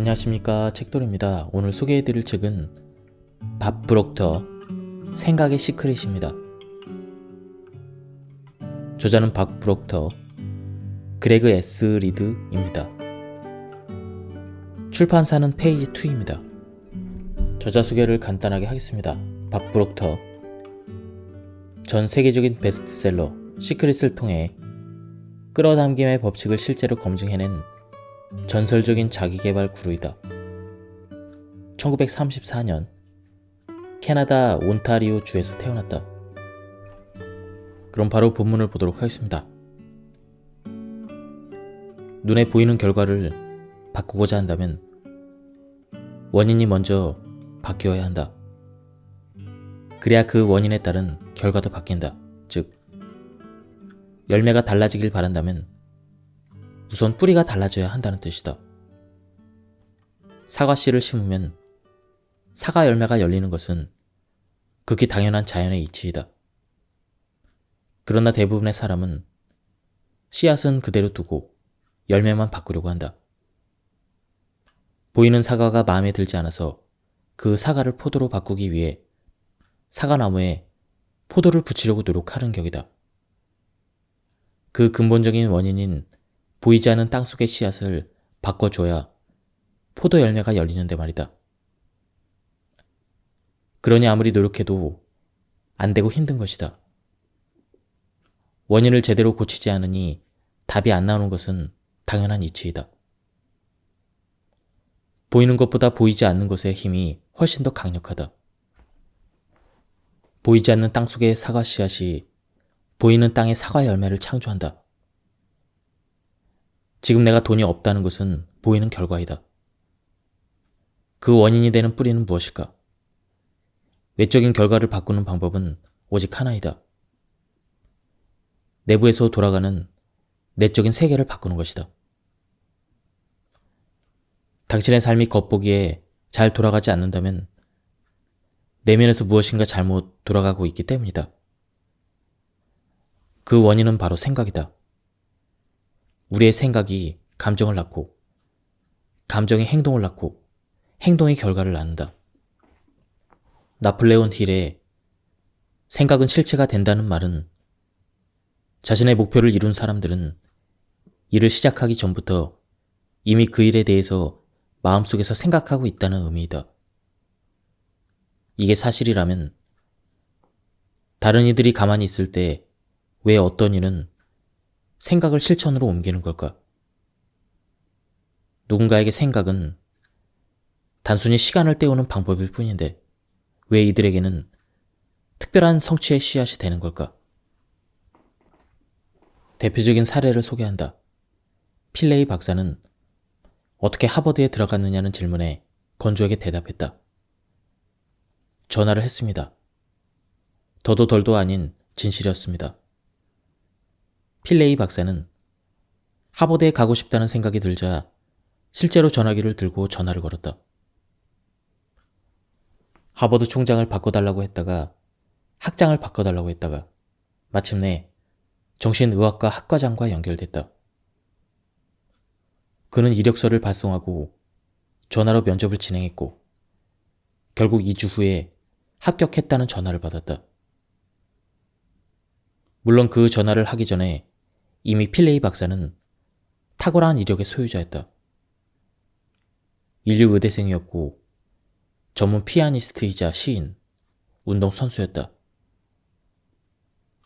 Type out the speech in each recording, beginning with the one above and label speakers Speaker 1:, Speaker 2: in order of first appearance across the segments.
Speaker 1: 안녕하십니까, 책돌입니다. 오늘 소개해드릴 책은 밥 브록터 생각의 시크릿입니다. 저자는 밥 브록터, 그레그 S. 리드입니다. 출판사는 페이지 2입니다. 저자 소개를 간단하게 하겠습니다. 밥 브록터, 전 세계적인 베스트셀러 시크릿을 통해 끌어당김의 법칙을 실제로 검증해낸 전설적인 자기계발 구루이다. 1934년 캐나다 온타리오 주에서 태어났다. 그럼 바로 본문을 보도록 하겠습니다. 눈에 보이는 결과를 바꾸고자 한다면 원인이 먼저 바뀌어야 한다. 그래야 그 원인에 따른 결과도 바뀐다. 즉, 열매가 달라지길 바란다면 우선 뿌리가 달라져야 한다는 뜻이다. 사과씨를 심으면 사과 열매가 열리는 것은 극히 당연한 자연의 이치이다. 그러나 대부분의 사람은 씨앗은 그대로 두고 열매만 바꾸려고 한다. 보이는 사과가 마음에 들지 않아서 그 사과를 포도로 바꾸기 위해 사과나무에 포도를 붙이려고 노력하는 격이다. 그 근본적인 원인인 보이지 않는 땅속의 씨앗을 바꿔줘야 포도 열매가 열리는데 말이다. 그러니 아무리 노력해도 안 되고 힘든 것이다. 원인을 제대로 고치지 않으니 답이 안 나오는 것은 당연한 이치이다. 보이는 것보다 보이지 않는 것의 힘이 훨씬 더 강력하다. 보이지 않는 땅 속의 사과 씨앗이 보이는 땅의 사과 열매를 창조한다. 지금 내가 돈이 없다는 것은 보이는 결과이다. 그 원인이 되는 뿌리는 무엇일까? 외적인 결과를 바꾸는 방법은 오직 하나이다. 내부에서 돌아가는 내적인 세계를 바꾸는 것이다. 당신의 삶이 겉보기에 잘 돌아가지 않는다면 내면에서 무엇인가 잘못 돌아가고 있기 때문이다. 그 원인은 바로 생각이다. 우리의 생각이 감정을 낳고, 감정이 행동을 낳고, 행동이 결과를 낳는다. 나폴레온 힐의 생각은 실체가 된다는 말은 자신의 목표를 이룬 사람들은 일을 시작하기 전부터 이미 그 일에 대해서 마음속에서 생각하고 있다는 의미이다. 이게 사실이라면 다른 이들이 가만히 있을 때 왜 어떤 일은 생각을 실천으로 옮기는 걸까? 누군가에게 생각은 단순히 시간을 때우는 방법일 뿐인데 왜 이들에게는 특별한 성취의 씨앗이 되는 걸까? 대표적인 사례를 소개한다. 필레이 박사는 어떻게 하버드에 들어갔느냐는 질문에 건조에게 대답했다. 전화를 했습니다. 더도 덜도 아닌 진실이었습니다. 필레이 박사는 하버드에 가고 싶다는 생각이 들자 실제로 전화기를 들고 전화를 걸었다. 하버드 총장을 바꿔달라고 했다가 학장을 바꿔달라고 했다가 마침내 정신의학과 학과장과 연결됐다. 그는 이력서를 발송하고 전화로 면접을 진행했고 결국 2주 후에 합격했다는 전화를 받았다. 물론 그 전화를 하기 전에 이미 필레이 박사는 탁월한 이력의 소유자였다. 인류 의대생이었고 전문 피아니스트이자 시인, 운동선수였다.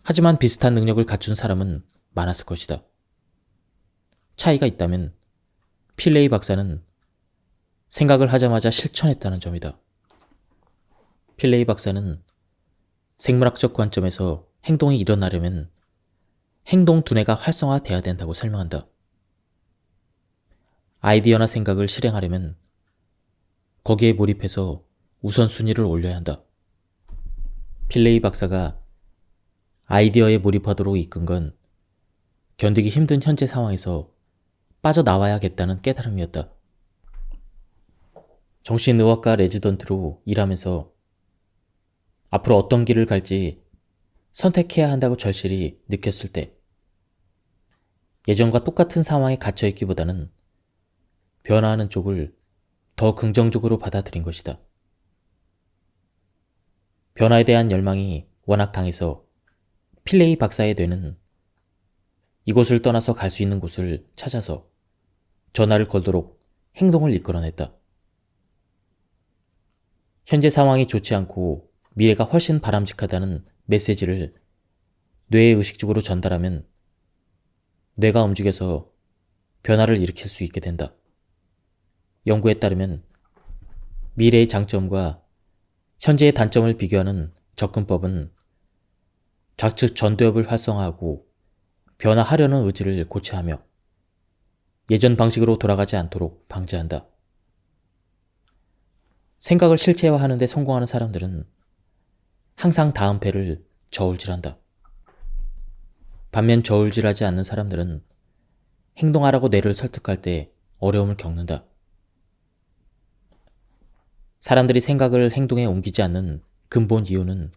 Speaker 1: 하지만 비슷한 능력을 갖춘 사람은 많았을 것이다. 차이가 있다면 필레이 박사는 생각을 하자마자 실천했다는 점이다. 필레이 박사는 생물학적 관점에서 행동이 일어나려면 행동 두뇌가 활성화돼야 된다고 설명한다. 아이디어나 생각을 실행하려면 거기에 몰입해서 우선순위를 올려야 한다. 필레이 박사가 아이디어에 몰입하도록 이끈 건 견디기 힘든 현재 상황에서 빠져나와야겠다는 깨달음이었다. 정신의학과 레지던트로 일하면서 앞으로 어떤 길을 갈지 선택해야 한다고 절실히 느꼈을 때 예전과 똑같은 상황에 갇혀있기보다는 변화하는 쪽을 더 긍정적으로 받아들인 것이다. 변화에 대한 열망이 워낙 강해서 필레이 박사의 뇌는 이곳을 떠나서 갈 수 있는 곳을 찾아서 전화를 걸도록 행동을 이끌어냈다. 현재 상황이 좋지 않고 미래가 훨씬 바람직하다는 메시지를 뇌에 의식적으로 전달하면 뇌가 움직여서 변화를 일으킬 수 있게 된다. 연구에 따르면 미래의 장점과 현재의 단점을 비교하는 접근법은 좌측 전두엽을 활성화하고 변화하려는 의지를 고취하며 예전 방식으로 돌아가지 않도록 방지한다. 생각을 실체화하는 데 성공하는 사람들은 항상 다음 패를 저울질한다. 반면 저울질하지 않는 사람들은 행동하라고 뇌를 설득할 때 어려움을 겪는다. 사람들이 생각을 행동에 옮기지 않는 근본 이유는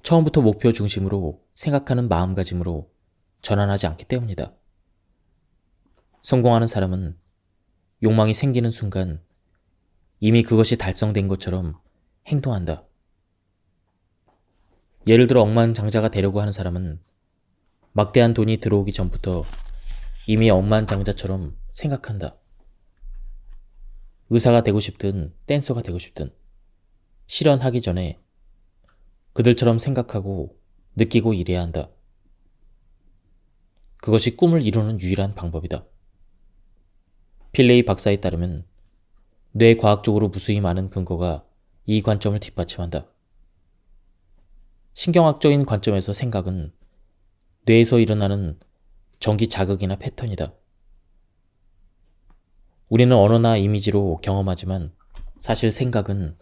Speaker 1: 처음부터 목표 중심으로 생각하는 마음가짐으로 전환하지 않기 때문이다. 성공하는 사람은 욕망이 생기는 순간 이미 그것이 달성된 것처럼 행동한다. 예를 들어 억만장자가 되려고 하는 사람은 막대한 돈이 들어오기 전부터 이미 억만장자처럼 생각한다. 의사가 되고 싶든 댄서가 되고 싶든 실현하기 전에 그들처럼 생각하고 느끼고 일해야 한다. 그것이 꿈을 이루는 유일한 방법이다. 필레이 박사에 따르면 뇌과학적으로 무수히 많은 근거가 이 관점을 뒷받침한다. 신경학적인 관점에서 생각은 뇌에서 일어나는 전기 자극이나 패턴이다. 우리는 언어나 이미지로 경험하지만 사실 생각은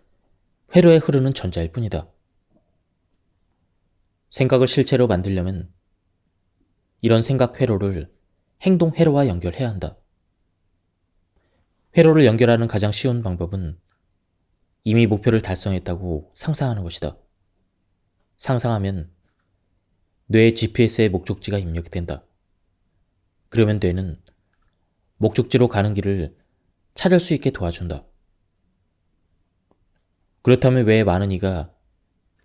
Speaker 1: 회로에 흐르는 전자일 뿐이다. 생각을 실체로 만들려면 이런 생각 회로를 행동 회로와 연결해야 한다. 회로를 연결하는 가장 쉬운 방법은 이미 목표를 달성했다고 상상하는 것이다. 상상하면 뇌의 GPS의 목적지가 입력이 된다. 그러면 뇌는 목적지로 가는 길을 찾을 수 있게 도와준다. 그렇다면 왜 많은 이가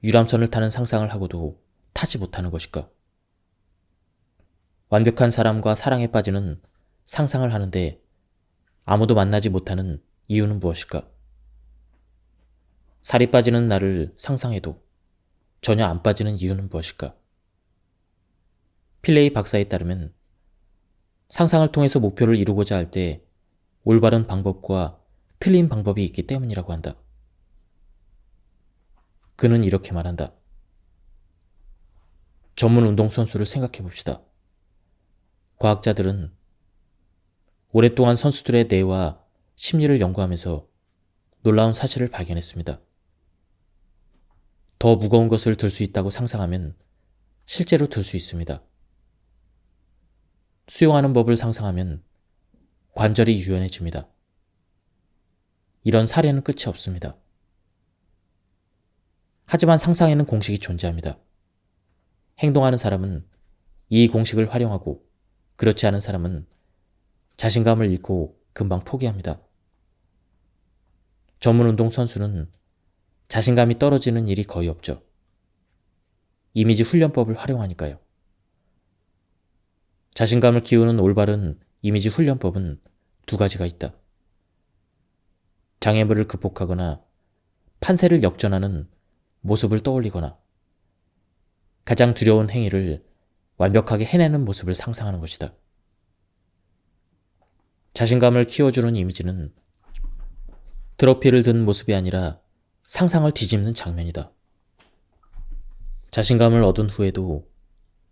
Speaker 1: 유람선을 타는 상상을 하고도 타지 못하는 것일까? 완벽한 사람과 사랑에 빠지는 상상을 하는데 아무도 만나지 못하는 이유는 무엇일까? 살이 빠지는 나를 상상해도 전혀 안 빠지는 이유는 무엇일까? 필레이 박사에 따르면 상상을 통해서 목표를 이루고자 할 때 올바른 방법과 틀린 방법이 있기 때문이라고 한다. 그는 이렇게 말한다. 전문 운동선수를 생각해 봅시다. 과학자들은 오랫동안 선수들의 뇌와 심리를 연구하면서 놀라운 사실을 발견했습니다. 더 무거운 것을 들 수 있다고 상상하면 실제로 들 수 있습니다. 수영하는 법을 상상하면 관절이 유연해집니다. 이런 사례는 끝이 없습니다. 하지만 상상에는 공식이 존재합니다. 행동하는 사람은 이 공식을 활용하고 그렇지 않은 사람은 자신감을 잃고 금방 포기합니다. 전문 운동 선수는 자신감이 떨어지는 일이 거의 없죠. 이미지 훈련법을 활용하니까요. 자신감을 키우는 올바른 이미지 훈련법은 두 가지가 있다. 장애물을 극복하거나 판세를 역전하는 모습을 떠올리거나 가장 두려운 행위를 완벽하게 해내는 모습을 상상하는 것이다. 자신감을 키워주는 이미지는 트로피를 든 모습이 아니라 상상을 뒤집는 장면이다. 자신감을 얻은 후에도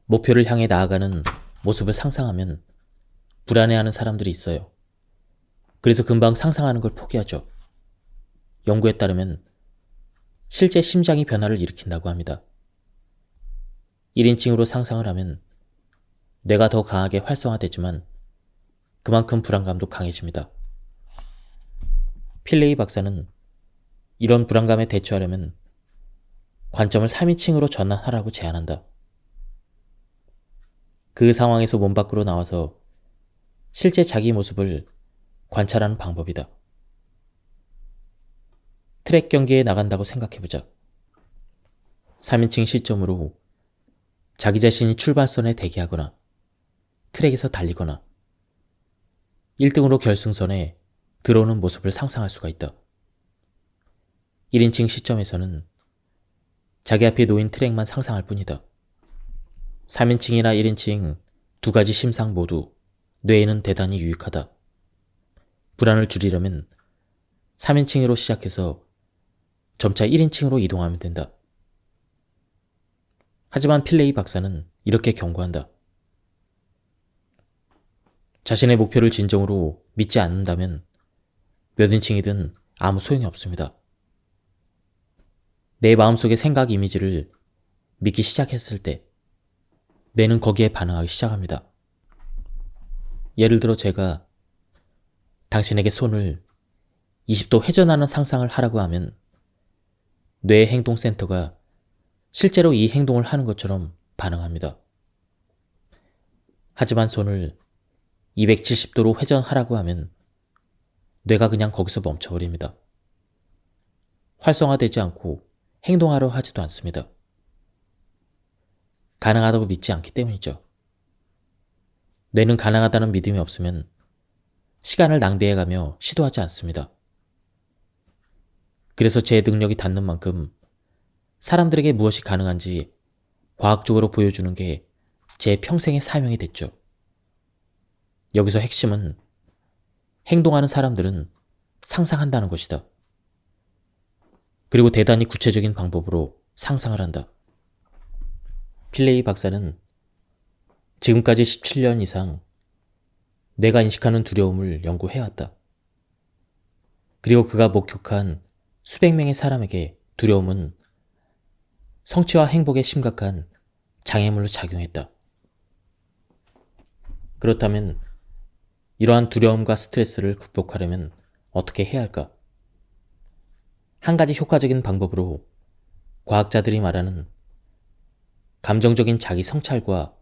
Speaker 1: 목표를 향해 나아가는 모습을 상상하면 불안해하는 사람들이 있어요. 그래서 금방 상상하는 걸 포기하죠. 연구에 따르면 실제 심장이 변화를 일으킨다고 합니다. 1인칭으로 상상을 하면 뇌가 더 강하게 활성화되지만 그만큼 불안감도 강해집니다. 필레이 박사는 이런 불안감에 대처하려면 관점을 3인칭으로 전환하라고 제안한다. 그 상황에서 몸 밖으로 나와서 실제 자기 모습을 관찰하는 방법이다. 트랙 경기에 나간다고 생각해보자. 3인칭 시점으로 자기 자신이 출발선에 대기하거나 트랙에서 달리거나 1등으로 결승선에 들어오는 모습을 상상할 수가 있다. 1인칭 시점에서는 자기 앞에 놓인 트랙만 상상할 뿐이다. 3인칭이나 1인칭 두 가지 심상 모두 뇌에는 대단히 유익하다. 불안을 줄이려면 3인칭으로 시작해서 점차 1인칭으로 이동하면 된다. 하지만 필레이 박사는 이렇게 경고한다. 자신의 목표를 진정으로 믿지 않는다면 몇 인칭이든 아무 소용이 없습니다. 내 마음속의 생각 이미지를 믿기 시작했을 때 뇌는 거기에 반응하기 시작합니다. 예를 들어 제가 당신에게 손을 20도 회전하는 상상을 하라고 하면 뇌의 행동센터가 실제로 이 행동을 하는 것처럼 반응합니다. 하지만 손을 270도로 회전하라고 하면 뇌가 그냥 거기서 멈춰버립니다. 활성화되지 않고 행동하려 하지도 않습니다. 가능하다고 믿지 않기 때문이죠. 뇌는 가능하다는 믿음이 없으면 시간을 낭비해가며 시도하지 않습니다. 그래서 제 능력이 닿는 만큼 사람들에게 무엇이 가능한지 과학적으로 보여주는 게 제 평생의 사명이 됐죠. 여기서 핵심은 행동하는 사람들은 상상한다는 것이다. 그리고 대단히 구체적인 방법으로 상상을 한다. 필레이 박사는 지금까지 17년 이상 뇌가 인식하는 두려움을 연구해왔다. 그리고 그가 목격한 수백 명의 사람에게 두려움은 성취와 행복에 심각한 장애물로 작용했다. 그렇다면 이러한 두려움과 스트레스를 극복하려면 어떻게 해야 할까? 한 가지 효과적인 방법으로 과학자들이 말하는 감정적인 자기 성찰과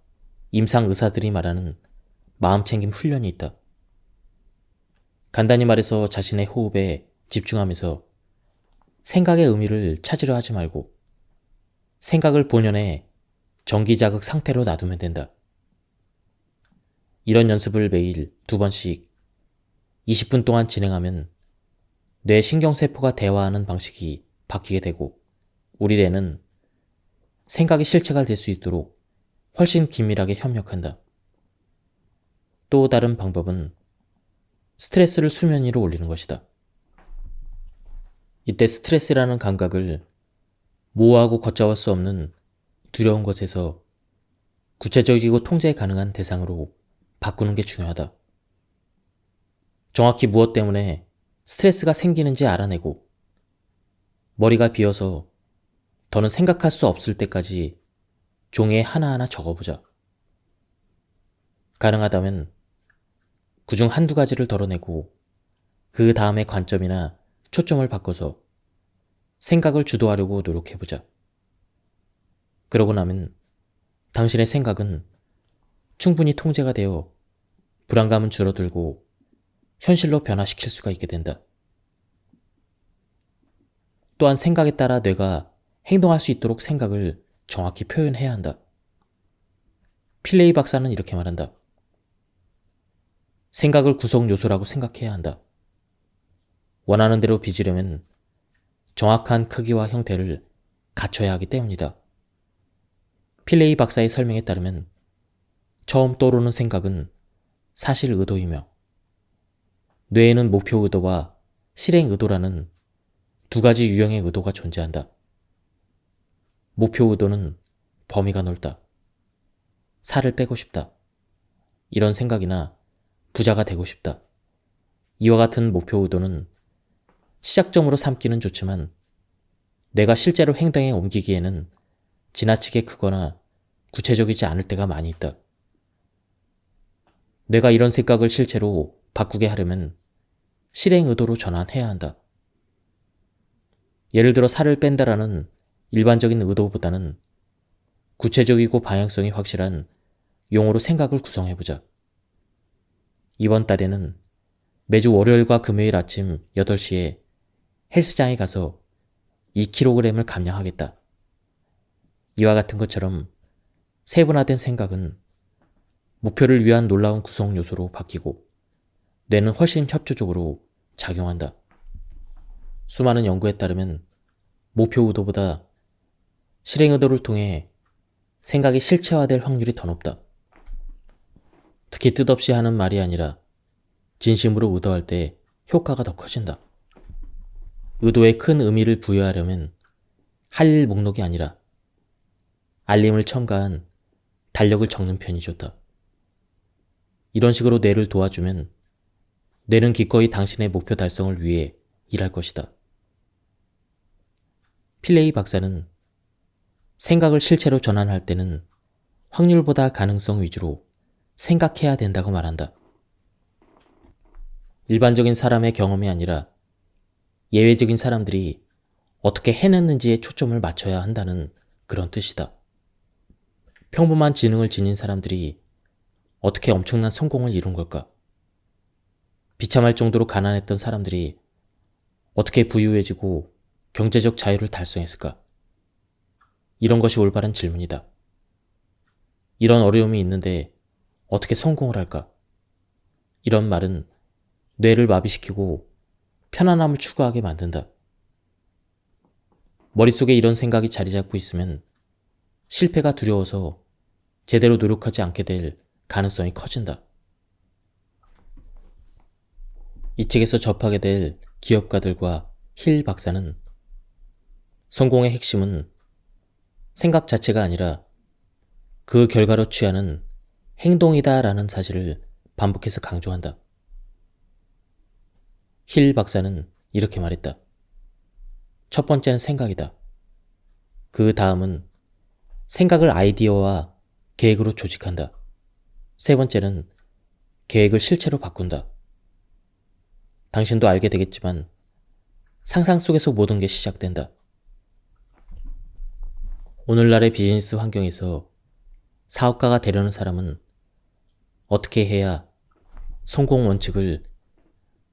Speaker 1: 임상 의사들이 말하는 마음챙김 훈련이 있다. 간단히 말해서 자신의 호흡에 집중하면서 생각의 의미를 찾으려 하지 말고 생각을 본연의 정기자극 상태로 놔두면 된다. 이런 연습을 매일 2번씩 20분 동안 진행하면 뇌 신경세포가 대화하는 방식이 바뀌게 되고 우리 뇌는 생각이 실체가 될 수 있도록 훨씬 긴밀하게 협력한다. 또 다른 방법은 스트레스를 수면 위로 올리는 것이다. 이때 스트레스라는 감각을 모호하고 걷잡을 수 없는 두려운 것에서 구체적이고 통제 가능한 대상으로 바꾸는 게 중요하다. 정확히 무엇 때문에 스트레스가 생기는지 알아내고 머리가 비어서 더는 생각할 수 없을 때까지 종이에 하나하나 적어보자. 가능하다면 그중 한두 가지를 덜어내고 그 다음에 관점이나 초점을 바꿔서 생각을 주도하려고 노력해보자. 그러고 나면 당신의 생각은 충분히 통제가 되어 불안감은 줄어들고 현실로 변화시킬 수가 있게 된다. 또한 생각에 따라 뇌가 행동할 수 있도록 생각을 정확히 표현해야 한다. 필레이 박사는 이렇게 말한다. 생각을 구성 요소라고 생각해야 한다. 원하는 대로 빚으려면 정확한 크기와 형태를 갖춰야 하기 때문이다. 필레이 박사의 설명에 따르면 처음 떠오르는 생각은 사실 의도이며 뇌에는 목표 의도와 실행 의도라는 두 가지 유형의 의도가 존재한다. 목표 의도는 범위가 넓다. 살을 빼고 싶다. 이런 생각이나 부자가 되고 싶다. 이와 같은 목표 의도는 시작점으로 삼기는 좋지만 뇌가 실제로 행동에 옮기기에는 지나치게 크거나 구체적이지 않을 때가 많이 있다. 뇌가 이런 생각을 실체로 바꾸게 하려면 실행 의도로 전환해야 한다. 예를 들어 살을 뺀다라는 일반적인 의도보다는 구체적이고 방향성이 확실한 용어로 생각을 구성해보자. 이번 달에는 매주 월요일과 금요일 아침 8시에 헬스장에 가서 2kg을 감량하겠다. 이와 같은 것처럼 세분화된 생각은 목표를 위한 놀라운 구성 요소로 바뀌고 뇌는 훨씬 협조적으로 작용한다. 수많은 연구에 따르면 목표 의도보다 실행 의도를 통해 생각이 실체화될 확률이 더 높다. 특히 뜻없이 하는 말이 아니라 진심으로 의도할 때 효과가 더 커진다. 의도에 큰 의미를 부여하려면 할 일 목록이 아니라 알림을 첨가한 달력을 적는 편이 좋다. 이런 식으로 뇌를 도와주면 뇌는 기꺼이 당신의 목표 달성을 위해 일할 것이다. 필레이 박사는 생각을 실체로 전환할 때는 확률보다 가능성 위주로 생각해야 된다고 말한다. 일반적인 사람의 경험이 아니라 예외적인 사람들이 어떻게 해냈는지에 초점을 맞춰야 한다는 그런 뜻이다. 평범한 지능을 지닌 사람들이 어떻게 엄청난 성공을 이룬 걸까? 비참할 정도로 가난했던 사람들이 어떻게 부유해지고 경제적 자유를 달성했을까? 이런 것이 올바른 질문이다. 이런 어려움이 있는데 어떻게 성공을 할까? 이런 말은 뇌를 마비시키고 편안함을 추구하게 만든다. 머릿속에 이런 생각이 자리 잡고 있으면 실패가 두려워서 제대로 노력하지 않게 될 가능성이 커진다. 이 책에서 접하게 될 기업가들과 힐 박사는 성공의 핵심은 생각 자체가 아니라 그 결과로 취하는 행동이다라는 사실을 반복해서 강조한다. 힐 박사는 이렇게 말했다. 첫 번째는 생각이다. 그 다음은 생각을 아이디어와 계획으로 조직한다. 세 번째는 계획을 실체로 바꾼다. 당신도 알게 되겠지만 상상 속에서 모든 게 시작된다. 오늘날의 비즈니스 환경에서 사업가가 되려는 사람은 어떻게 해야 성공 원칙을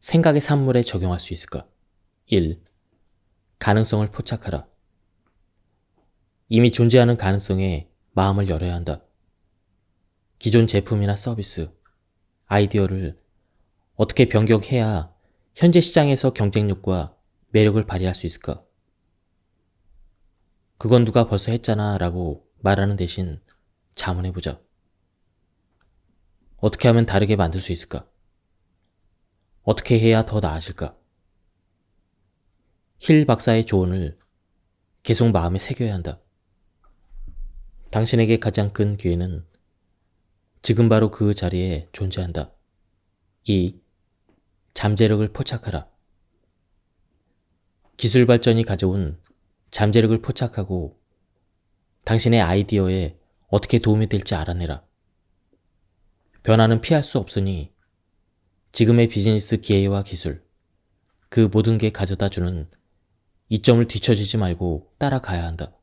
Speaker 1: 생각의 산물에 적용할 수 있을까? 1. 가능성을 포착하라. 이미 존재하는 가능성에 마음을 열어야 한다. 기존 제품이나 서비스, 아이디어를 어떻게 변경해야 현재 시장에서 경쟁력과 매력을 발휘할 수 있을까? 그건 누가 벌써 했잖아 라고 말하는 대신 자문해보자. 어떻게 하면 다르게 만들 수 있을까? 어떻게 해야 더 나아질까? 힐 박사의 조언을 계속 마음에 새겨야 한다. 당신에게 가장 큰 기회는 지금 바로 그 자리에 존재한다. 2. 잠재력을 포착하라. 기술 발전이 가져온 잠재력을 포착하고 당신의 아이디어에 어떻게 도움이 될지 알아내라. 변화는 피할 수 없으니 지금의 비즈니스 기회와 기술, 그 모든 게 가져다주는 이점을 뒤처지지 말고 따라가야 한다.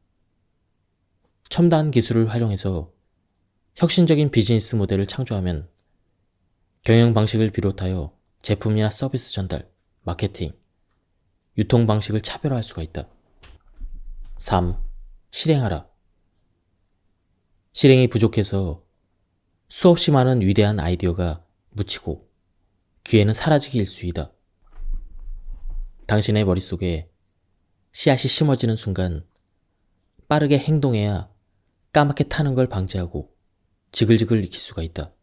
Speaker 1: 첨단 기술을 활용해서 혁신적인 비즈니스 모델을 창조하면 경영 방식을 비롯하여 제품이나 서비스 전달, 마케팅, 유통 방식을 차별화할 수가 있다. 3. 실행하라. 실행이 부족해서 수없이 많은 위대한 아이디어가 묻히고 기회는 사라지기 일쑤이다. 당신의 머릿속에 씨앗이 심어지는 순간 빠르게 행동해야 까맣게 타는 걸 방지하고 지글지글 익힐 수가 있다.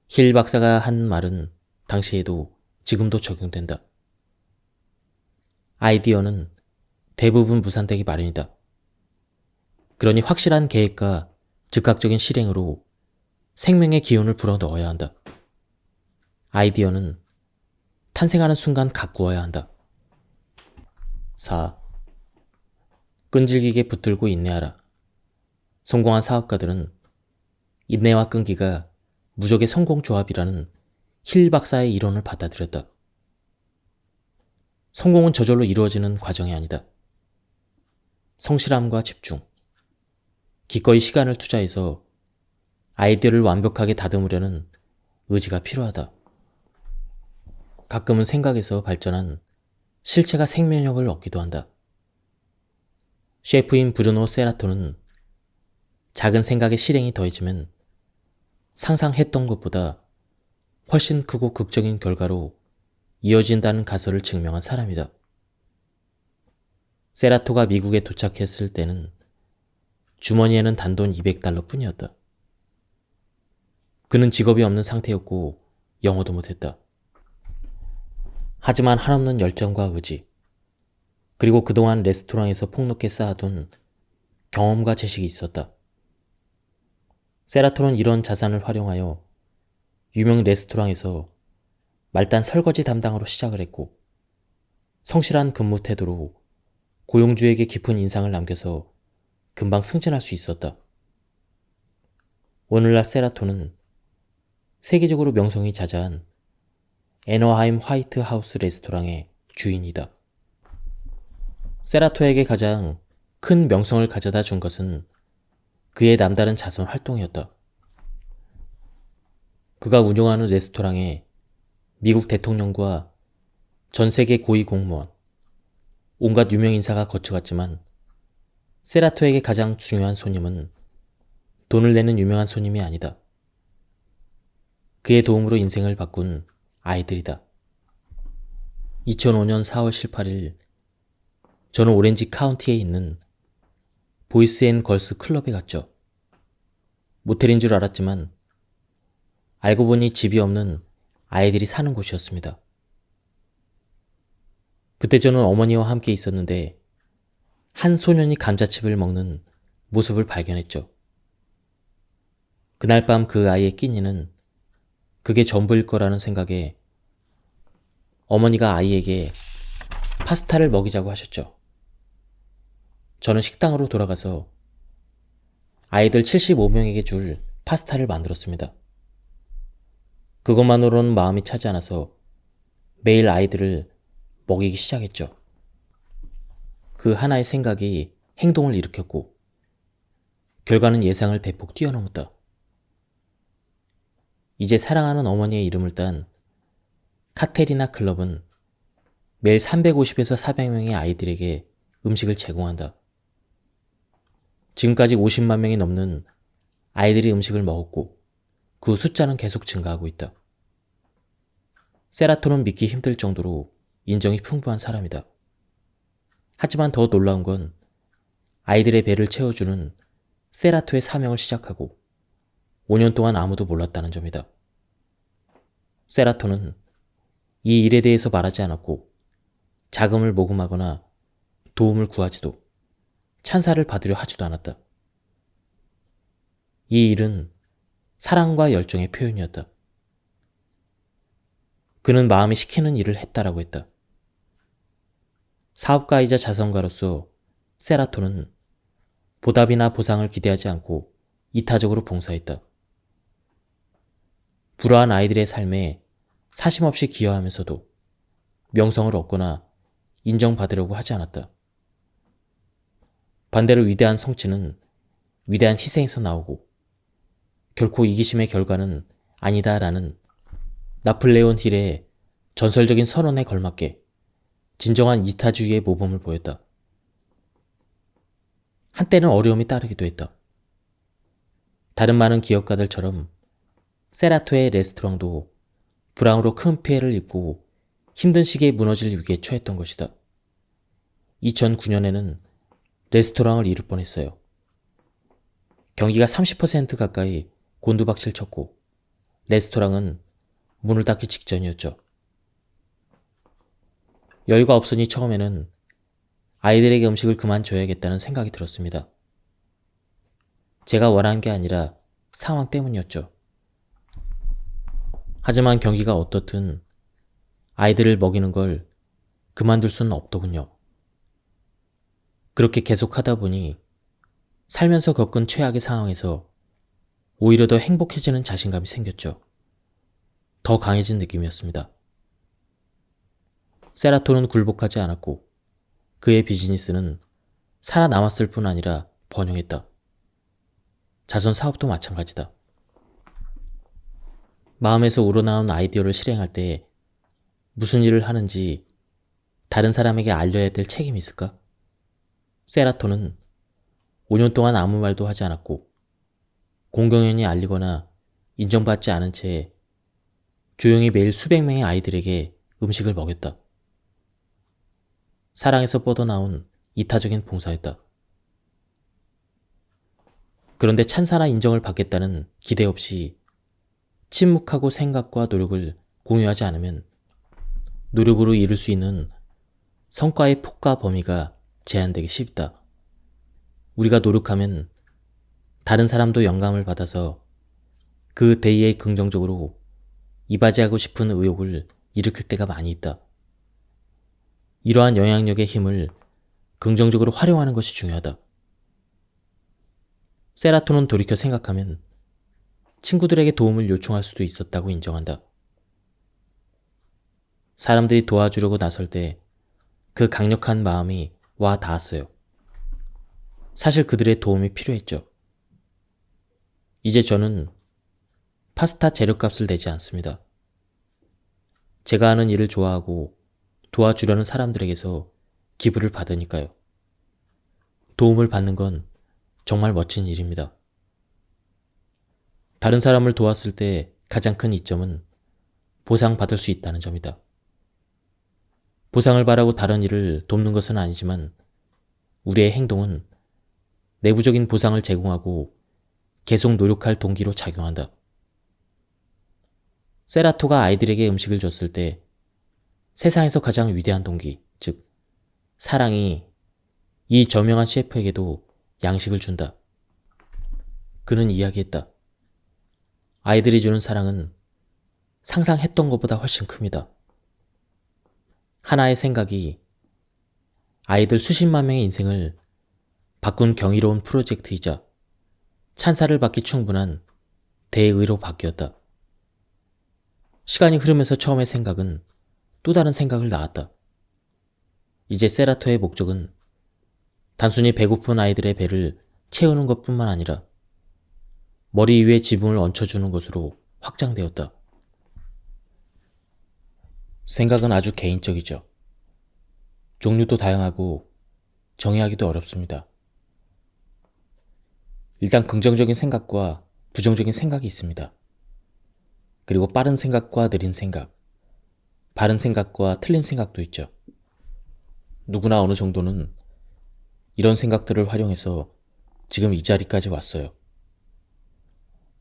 Speaker 1: 힐 박사가 한 말은 당시에도 지금도 적용된다. 아이디어는 대부분 무산되기 마련이다. 그러니 확실한 계획과 즉각적인 실행으로 생명의 기운을 불어넣어야 한다. 아이디어는 탄생하는 순간 가꾸어야 한다. 4. 끈질기게 붙들고 인내하라. 성공한 사업가들은 인내와 끈기가 무적의 성공 조합이라는 힐 박사의 이론을 받아들였다. 성공은 저절로 이루어지는 과정이 아니다. 성실함과 집중, 기꺼이 시간을 투자해서 아이디어를 완벽하게 다듬으려는 의지가 필요하다. 가끔은 생각에서 발전한 실체가 생명력을 얻기도 한다. 셰프인 브루노 세라토는 작은 생각의 실행이 더해지면 상상했던 것보다 훨씬 크고 극적인 결과로 이어진다는 가설을 증명한 사람이다. 세라토가 미국에 도착했을 때는 주머니에는 단돈 $200 뿐이었다. 그는 직업이 없는 상태였고 영어도 못했다. 하지만 한없는 열정과 의지, 그리고 그동안 레스토랑에서 폭넓게 쌓아둔 경험과 지식이 있었다. 세라토는 이런 자산을 활용하여 유명 레스토랑에서 말단 설거지 담당으로 시작을 했고, 성실한 근무 태도로 고용주에게 깊은 인상을 남겨서 금방 승진할 수 있었다. 오늘날 세라토는 세계적으로 명성이 자자한 애너하임 화이트 하우스 레스토랑의 주인이다. 세라토에게 가장 큰 명성을 가져다 준 것은 그의 남다른 자선 활동이었다. 그가 운영하는 레스토랑에 미국 대통령과 전 세계 고위 공무원, 온갖 유명 인사가 거쳐갔지만 세라토에게 가장 중요한 손님은 돈을 내는 유명한 손님이 아니다. 그의 도움으로 인생을 바꾼 아이들이다. 2005년 4월 18일 저는 오렌지 카운티에 있는 보이스 앤 걸스 클럽에 갔죠. 모텔인 줄 알았지만 알고 보니 집이 없는 아이들이 사는 곳이었습니다. 그때 저는 어머니와 함께 있었는데 한 소년이 감자칩을 먹는 모습을 발견했죠. 그날 밤 그 아이의 끼니는 그게 전부일 거라는 생각에 어머니가 아이에게 파스타를 먹이자고 하셨죠. 저는 식당으로 돌아가서 아이들 75명에게 줄 파스타를 만들었습니다. 그것만으로는 마음이 차지 않아서 매일 아이들을 먹이기 시작했죠. 그 하나의 생각이 행동을 일으켰고 결과는 예상을 대폭 뛰어넘었다. 이제 사랑하는 어머니의 이름을 딴 카테리나 클럽은 매일 350에서 400명의 아이들에게 음식을 제공한다. 지금까지 50만 명이 넘는 아이들이 음식을 먹었고 그 숫자는 계속 증가하고 있다. 세라토는 믿기 힘들 정도로 인정이 풍부한 사람이다. 하지만 더 놀라운 건 아이들의 배를 채워주는 세라토의 사명을 시작하고 5년 동안 아무도 몰랐다는 점이다. 세라토는 이 일에 대해서 말하지 않았고 자금을 모금하거나 도움을 구하지도 찬사를 받으려 하지도 않았다. 이 일은 사랑과 열정의 표현이었다. 그는 마음이 시키는 일을 했다라고 했다. 사업가이자 자선가로서 세라토는 보답이나 보상을 기대하지 않고 이타적으로 봉사했다. 불우한 아이들의 삶에 사심없이 기여하면서도 명성을 얻거나 인정받으려고 하지 않았다. 반대로 위대한 성취는 위대한 희생에서 나오고 결코 이기심의 결과는 아니다라는 나폴레온 힐의 전설적인 선언에 걸맞게 진정한 이타주의의 모범을 보였다. 한때는 어려움이 따르기도 했다. 다른 많은 기업가들처럼 세라토의 레스토랑도 불황으로 큰 피해를 입고 힘든 시기에 무너질 위기에 처했던 것이다. 2009년에는 레스토랑을 잃을 뻔했어요. 경기가 30% 가까이 곤두박질 쳤고 레스토랑은 문을 닫기 직전이었죠. 여유가 없으니 처음에는 아이들에게 음식을 그만 줘야겠다는 생각이 들었습니다. 제가 원한 게 아니라 상황 때문이었죠. 하지만 경기가 어떻든 아이들을 먹이는 걸 그만둘 수는 없더군요. 그렇게 계속하다 보니 살면서 겪은 최악의 상황에서 오히려 더 행복해지는 자신감이 생겼죠. 더 강해진 느낌이었습니다. 세라토는 굴복하지 않았고 그의 비즈니스는 살아남았을 뿐 아니라 번영했다. 자선 사업도 마찬가지다. 마음에서 우러나온 아이디어를 실행할 때 무슨 일을 하는지 다른 사람에게 알려야 될 책임이 있을까? 세라토는 5년 동안 아무 말도 하지 않았고 공공연히 알리거나 인정받지 않은 채 조용히 매일 수백 명의 아이들에게 음식을 먹였다. 사랑에서 뻗어나온 이타적인 봉사였다. 그런데 찬사나 인정을 받겠다는 기대 없이 침묵하고 생각과 노력을 공유하지 않으면 노력으로 이룰 수 있는 성과의 폭과 범위가 제한되기 쉽다. 우리가 노력하면 다른 사람도 영감을 받아서 그 대의에 긍정적으로 이바지하고 싶은 의욕을 일으킬 때가 많이 있다. 이러한 영향력의 힘을 긍정적으로 활용하는 것이 중요하다. 세라토는 돌이켜 생각하면 친구들에게 도움을 요청할 수도 있었다고 인정한다. 사람들이 도와주려고 나설 때 그 강력한 마음이 와 닿았어요. 사실 그들의 도움이 필요했죠. 이제 저는 파스타 재료값을 내지 않습니다. 제가 하는 일을 좋아하고 도와주려는 사람들에게서 기부를 받으니까요. 도움을 받는 건 정말 멋진 일입니다. 다른 사람을 도왔을 때 가장 큰 이점은 보상받을 수 있다는 점이다. 보상을 바라고 다른 일을 돕는 것은 아니지만 우리의 행동은 내부적인 보상을 제공하고 계속 노력할 동기로 작용한다. 세라토가 아이들에게 음식을 줬을 때 세상에서 가장 위대한 동기, 즉 사랑이 이 저명한 셰프에게도 양식을 준다. 그는 이야기했다. 아이들이 주는 사랑은 상상했던 것보다 훨씬 큽니다. 하나의 생각이 아이들 수십만 명의 인생을 바꾼 경이로운 프로젝트이자 찬사를 받기 충분한 대의로 바뀌었다. 시간이 흐르면서 처음의 생각은 또 다른 생각을 낳았다. 이제 세라토의 목적은 단순히 배고픈 아이들의 배를 채우는 것뿐만 아니라 머리 위에 지붕을 얹혀주는 것으로 확장되었다. 생각은 아주 개인적이죠. 종류도 다양하고 정의하기도 어렵습니다. 일단 긍정적인 생각과 부정적인 생각이 있습니다. 그리고 빠른 생각과 느린 생각, 바른 생각과 틀린 생각도 있죠. 누구나 어느 정도는 이런 생각들을 활용해서 지금 이 자리까지 왔어요.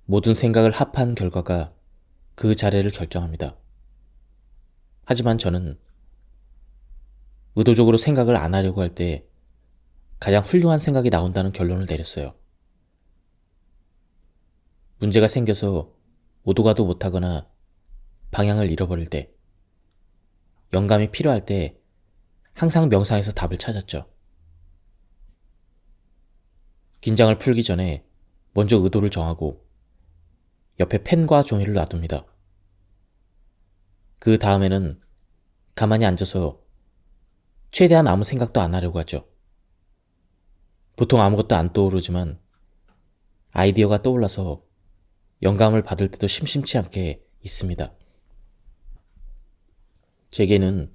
Speaker 1: 모든 생각을 합한 결과가 그 자리를 결정합니다. 하지만 저는 의도적으로 생각을 안 하려고 할 때 가장 훌륭한 생각이 나온다는 결론을 내렸어요. 문제가 생겨서 오도 가도 못하거나 방향을 잃어버릴 때, 영감이 필요할 때 항상 명상에서 답을 찾았죠. 긴장을 풀기 전에 먼저 의도를 정하고 옆에 펜과 종이를 놔둡니다. 그 다음에는 가만히 앉아서 최대한 아무 생각도 안 하려고 하죠. 보통 아무것도 안 떠오르지만 아이디어가 떠올라서 영감을 받을 때도 심심치 않게 있습니다. 제게는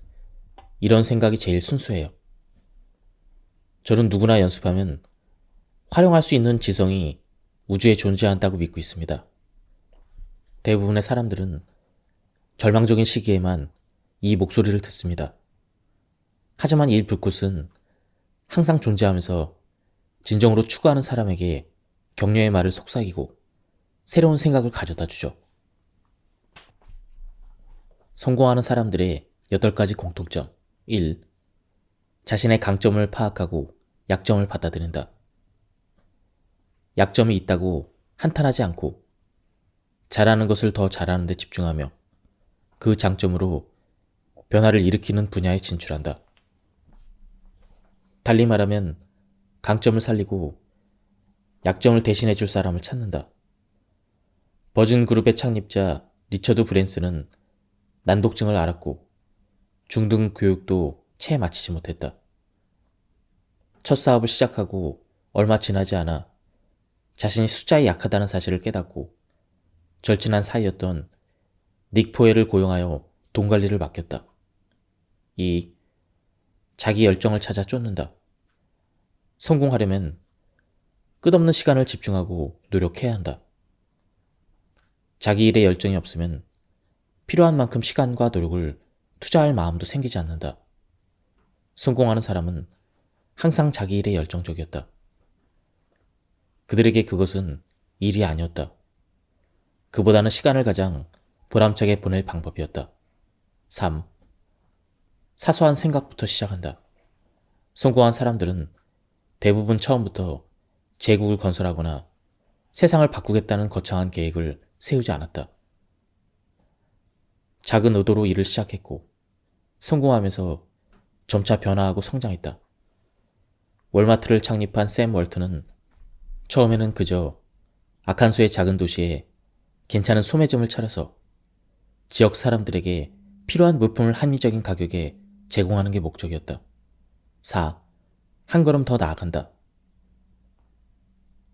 Speaker 1: 이런 생각이 제일 순수해요. 저는 누구나 연습하면 활용할 수 있는 지성이 우주에 존재한다고 믿고 있습니다. 대부분의 사람들은 절망적인 시기에만 이 목소리를 듣습니다. 하지만 이 불꽃은 항상 존재하면서 진정으로 추구하는 사람에게 격려의 말을 속삭이고 새로운 생각을 가져다 주죠. 성공하는 사람들의 8가지 공통점. 1. 자신의 강점을 파악하고 약점을 받아들인다. 약점이 있다고 한탄하지 않고 잘하는 것을 더 잘하는 데 집중하며 그 장점으로 변화를 일으키는 분야에 진출한다. 달리 말하면 강점을 살리고 약점을 대신해 줄 사람을 찾는다. 버진 그룹의 창립자 리처드 브랜슨은 난독증을 앓았고 중등 교육도 채 마치지 못했다. 첫 사업을 시작하고 얼마 지나지 않아 자신이 숫자에 약하다는 사실을 깨닫고 절친한 사이였던 닉 포엘을 고용하여 돈 관리를 맡겼다. 2. 자기 열정을 찾아 쫓는다. 성공하려면 끝없는 시간을 집중하고 노력해야 한다. 자기 일에 열정이 없으면 필요한 만큼 시간과 노력을 투자할 마음도 생기지 않는다. 성공하는 사람은 항상 자기 일에 열정적이었다. 그들에게 그것은 일이 아니었다. 그보다는 시간을 가장 보람차게 보낼 방법이었다. 3. 사소한 생각부터 시작한다. 성공한 사람들은 대부분 처음부터 제국을 건설하거나 세상을 바꾸겠다는 거창한 계획을 세우지 않았다. 작은 의도로 일을 시작했고 성공하면서 점차 변화하고 성장했다. 월마트를 창립한 샘 월트는 처음에는 그저 아칸소의 작은 도시에 괜찮은 소매점을 차려서 지역 사람들에게 필요한 물품을 합리적인 가격에 제공하는 게 목적이었다. 4. 한 걸음 더 나아간다.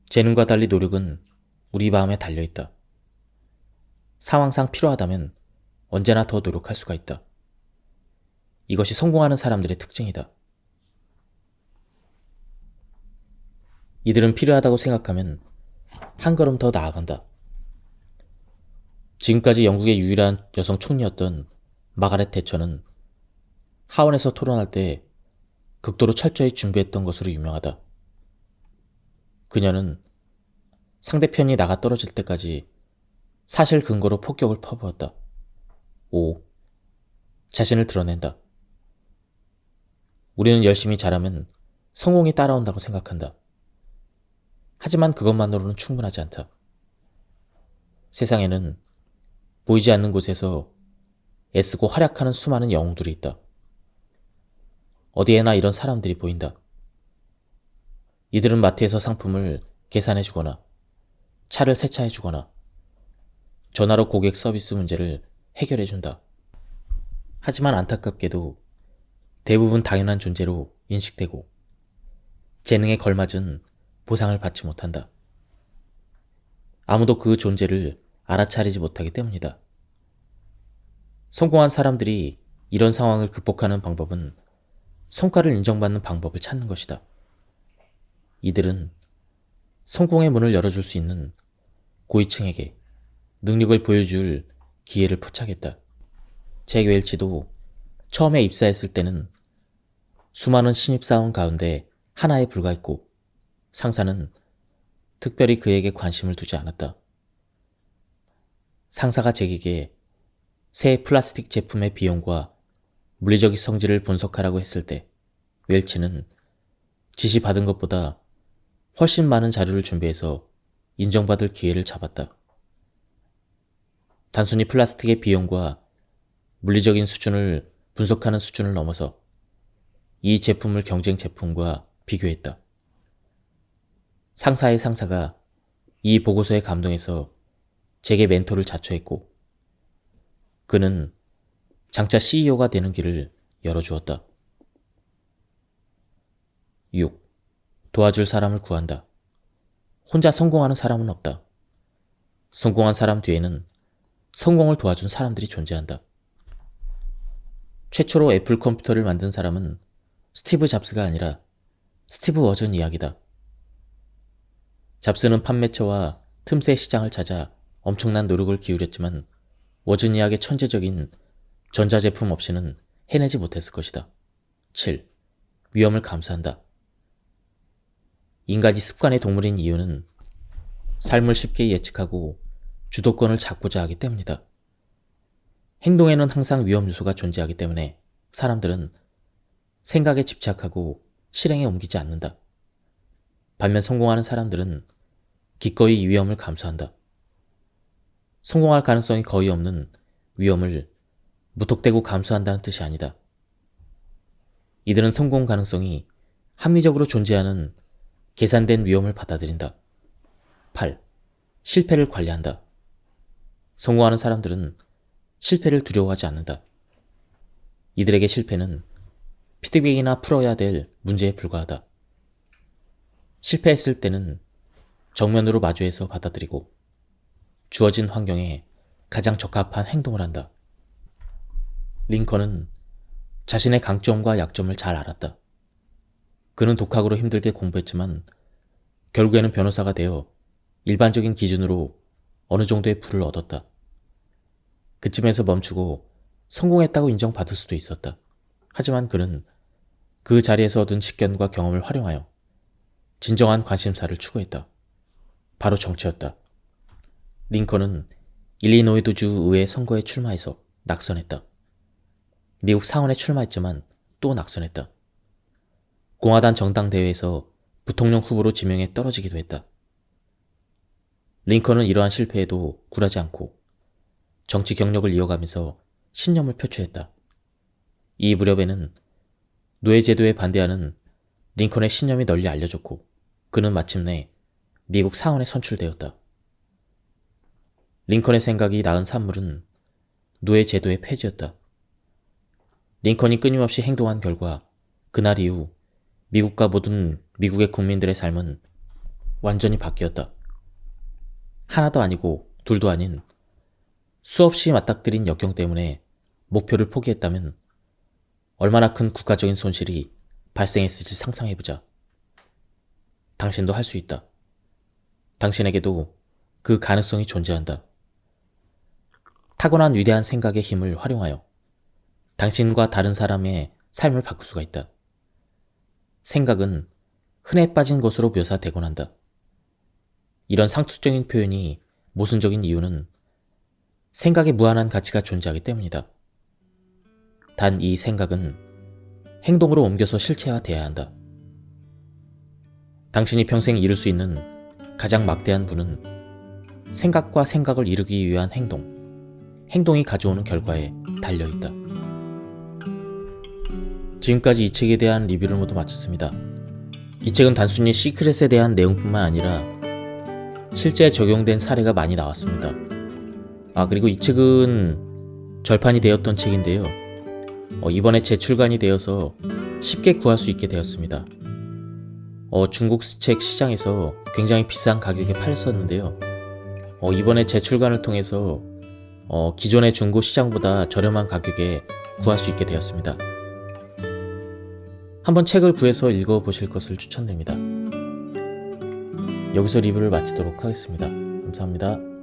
Speaker 1: 재능과 달리 노력은 우리 마음에 달려있다. 상황상 필요하다면 언제나 더 노력할 수가 있다. 이것이 성공하는 사람들의 특징이다. 이들은 필요하다고 생각하면 한 걸음 더 나아간다. 지금까지 영국의 유일한 여성 총리였던 마가렛 대처는 하원에서 토론할 때 극도로 철저히 준비했던 것으로 유명하다. 그녀는 상대편이 나가 떨어질 때까지 사실 근거로 폭격을 퍼부었다. 5. 자신을 드러낸다. 우리는 열심히 잘하면 성공이 따라온다고 생각한다. 하지만 그것만으로는 충분하지 않다. 세상에는 보이지 않는 곳에서 애쓰고 활약하는 수많은 영웅들이 있다. 어디에나 이런 사람들이 보인다. 이들은 마트에서 상품을 계산해주거나 차를 세차해주거나 전화로 고객 서비스 문제를 해결해준다. 하지만 안타깝게도 대부분 당연한 존재로 인식되고 재능에 걸맞은 보상을 받지 못한다. 아무도 그 존재를 알아차리지 못하기 때문이다. 성공한 사람들이 이런 상황을 극복하는 방법은 성과를 인정받는 방법을 찾는 것이다. 이들은 성공의 문을 열어줄 수 있는 고위층에게 능력을 보여줄 기회를 포착했다. 잭 웰치도 처음에 입사했을 때는 수많은 신입사원 가운데 하나에 불과했고 상사는 특별히 그에게 관심을 두지 않았다. 상사가 잭에게 새 플라스틱 제품의 비용과 물리적 성질을 분석하라고 했을 때 웰치는 지시받은 것보다 훨씬 많은 자료를 준비해서 인정받을 기회를 잡았다. 단순히 플라스틱의 비용과 물리적인 수준을 분석하는 수준을 넘어서 이 제품을 경쟁 제품과 비교했다. 상사의 상사가 이 보고서에 감동해서 잭의 멘토를 자처했고 그는 장차 CEO가 되는 길을 열어주었다. 6. 도와줄 사람을 구한다. 혼자 성공하는 사람은 없다. 성공한 사람 뒤에는 성공을 도와준 사람들이 존재한다. 최초로 애플 컴퓨터를 만든 사람은 스티브 잡스가 아니라 스티브 워전 이야기다. 잡스는 판매처와 틈새 시장을 찾아 엄청난 노력을 기울였지만 워즈니악의 천재적인 전자제품 없이는 해내지 못했을 것이다. 7. 위험을 감수한다. 인간이 습관의 동물인 이유는 삶을 쉽게 예측하고 주도권을 잡고자 하기 때문이다. 행동에는 항상 위험 요소가 존재하기 때문에 사람들은 생각에 집착하고 실행에 옮기지 않는다. 반면 성공하는 사람들은 기꺼이 위험을 감수한다. 성공할 가능성이 거의 없는 위험을 무턱대고 감수한다는 뜻이 아니다. 이들은 성공 가능성이 합리적으로 존재하는 계산된 위험을 받아들인다. 8. 실패를 관리한다. 성공하는 사람들은 실패를 두려워하지 않는다. 이들에게 실패는 피드백이나 풀어야 될 문제에 불과하다. 실패했을 때는 정면으로 마주해서 받아들이고 주어진 환경에 가장 적합한 행동을 한다. 링컨은 자신의 강점과 약점을 잘 알았다. 그는 독학으로 힘들게 공부했지만 결국에는 변호사가 되어 일반적인 기준으로 어느 정도의 부를 얻었다. 그쯤에서 멈추고 성공했다고 인정받을 수도 있었다. 하지만 그는 그 자리에서 얻은 식견과 경험을 활용하여 진정한 관심사를 추구했다. 바로 정치였다. 링컨은 일리노이주주 의회 선거에 출마해서 낙선했다. 미국 상원에 출마했지만 또 낙선했다. 공화당 정당대회에서 부통령 후보로 지명에 떨어지기도 했다. 링컨은 이러한 실패에도 굴하지 않고 정치 경력을 이어가면서 신념을 표출했다. 이 무렵에는 노예제도에 반대하는 링컨의 신념이 널리 알려졌고 그는 마침내 미국 상원에 선출되었다. 링컨의 생각이 낳은 산물은 노예제도의 폐지였다. 링컨이 끊임없이 행동한 결과 그날 이후 미국과 모든 미국의 국민들의 삶은 완전히 바뀌었다. 하나도 아니고 둘도 아닌 수없이 맞닥뜨린 역경 때문에 목표를 포기했다면 얼마나 큰 국가적인 손실이 발생했을지 상상해보자. 당신도 할 수 있다. 당신에게도 그 가능성이 존재한다. 타고난 위대한 생각의 힘을 활용하여 당신과 다른 사람의 삶을 바꿀 수가 있다. 생각은 흔해 빠진 것으로 묘사되곤 한다. 이런 상투적인 표현이 모순적인 이유는 생각에 무한한 가치가 존재하기 때문이다. 단 이 생각은 행동으로 옮겨서 실체화돼야 한다. 당신이 평생 이룰 수 있는 가장 막대한 부는 생각과 생각을 이루기 위한 행동이 가져오는 결과에 달려있다. 지금까지 이 책에 대한 리뷰를 모두 마쳤습니다. 이 책은 단순히 시크릿에 대한 내용뿐만 아니라 실제 적용된 사례가 많이 나왔습니다. 그리고 이 책은 절판이 되었던 책인데요. 이번에 재출간이 되어서 쉽게 구할 수 있게 되었습니다. 중국 책 시장에서 굉장히 비싼 가격에 팔렸었는데요. 이번에 재출간을 통해서 기존의 중고 시장보다 저렴한 가격에 구할 수 있게 되었습니다. 한번 책을 구해서 읽어보실 것을 추천드립니다. 여기서 리뷰를 마치도록 하겠습니다. 감사합니다.